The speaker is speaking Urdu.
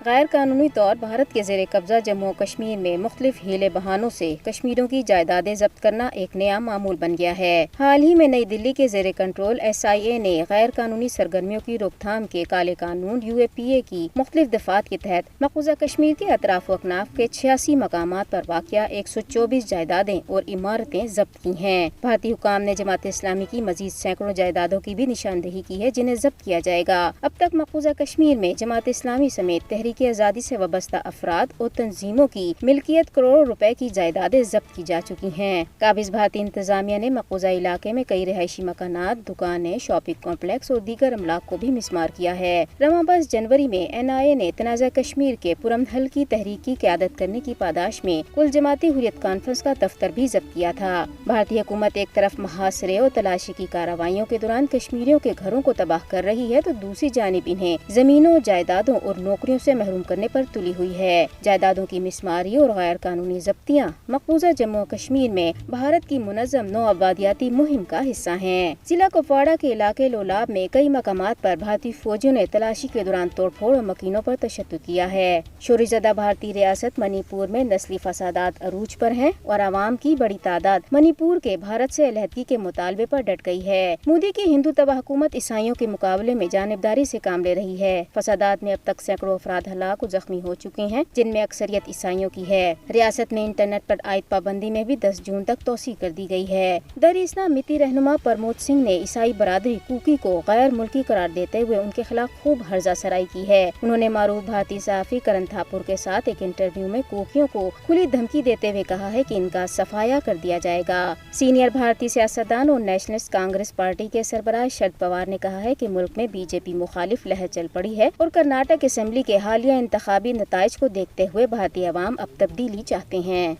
غیر قانونی طور بھارت کے زیر قبضہ جموں و کشمیر میں مختلف ہیلے بہانوں سے کشمیریوں کی جائیدادیں ضبط کرنا ایک نیا معمول بن گیا ہے۔ حال ہی میں نئی دلی کے زیر کنٹرول SIA نے غیر قانونی سرگرمیوں کی روک تھام کے کالے قانون UAPA کی مختلف دفعات کے تحت مقبوضہ کشمیر کے اطراف و اکناف کے 86 مقامات پر واقع 124 جائیدادیں اور عمارتیں ضبط کی ہیں۔ بھارتی حکام نے جماعت اسلامی کی مزید سینکڑوں جائیدادوں کی بھی نشاندہی کی ہے جنہیں ضبط کیا جائے گا۔ اب تک مقبوضہ کشمیر میں جماعت اسلامی سمیت تحریک آزادی سے وابستہ افراد اور تنظیموں کی ملکیت کروڑوں روپے کی جائیدادیں ضبط کی جا چکی ہیں۔ قابض بھارتی انتظامیہ نے مقبوضہ علاقے میں کئی رہائشی مکانات، دکانیں، شاپنگ کمپلیکس اور دیگر املاک کو بھی مسمار کیا ہے۔ رواں برس جنوری میں NIA نے تنازع کشمیر کے پرامن حل کی تحریک کی قیادت کرنے کی پاداش میں کل جماعتی حریت کانفرنس کا دفتر بھی ضبط کیا تھا۔ بھارتی حکومت ایک طرف محاصرے اور تلاشی کی کارروائیوں کے دوران کشمیریوں کے گھروں کو تباہ کر رہی ہے تو دوسری جانب انہیں زمینوں، جائیدادوں اور نوکریوں سے محروم کرنے پر تلی ہوئی ہے۔ جائیدادوں کی مسماری اور غیر قانونی ضبطیاں مقبوضہ جموں و کشمیر میں بھارت کی منظم نو آبادیاتی مہم کا حصہ ہیں۔ ضلع کپواڑہ کے علاقے لولاب میں کئی مقامات پر بھارتی فوجیوں نے تلاشی کے دوران توڑ پھوڑ اور مکینوں پر تشدد کیا ہے۔ شوری زدہ بھارتی ریاست منی پور میں نسلی فسادات عروج پر ہیں اور عوام کی بڑی تعداد منی پور کے بھارت سے علیحدگی کے مطالبے پر ڈٹ گئی ہے۔ مودی کی ہندو تباہ حکومت عیسائیوں کے مقابلے میں جانبداری سے کام لے رہی ہے۔ فسادات میں اب تک سینکڑوں افراد ہلاک اور زخمی ہو چکے ہیں جن میں اکثریت عیسائیوں کی ہے۔ ریاست میں انٹرنیٹ پر عائد پابندی میں بھی 10 جون تک توسیع کر دی گئی ہے۔ در اسلام متی رہنما پرمود سنگھ نے عیسائی برادری کوکی کو غیر ملکی قرار دیتے ہوئے ان کے خلاف خوب ہرزہ سرائی کی ہے۔ انہوں نے معروف بھارتی صحافی کرن تھاپر کے ساتھ ایک انٹرویو میں کوکیوں کو کھلی دھمکی دیتے ہوئے کہا ہے کہ ان کا صفایا کر دیا جائے گا۔ سینئر بھارتی سیاستدان اور نیشنلسٹ کانگریس پارٹی کے سربراہ شرد پوار نے کہا ہے کہ ملک میں BJP مخالف لہر چل پڑی ہے اور کرناٹک اسمبلی کے حالیہ انتخابی نتائج کو دیکھتے ہوئے بھارتی عوام اب تبدیلی چاہتے ہیں۔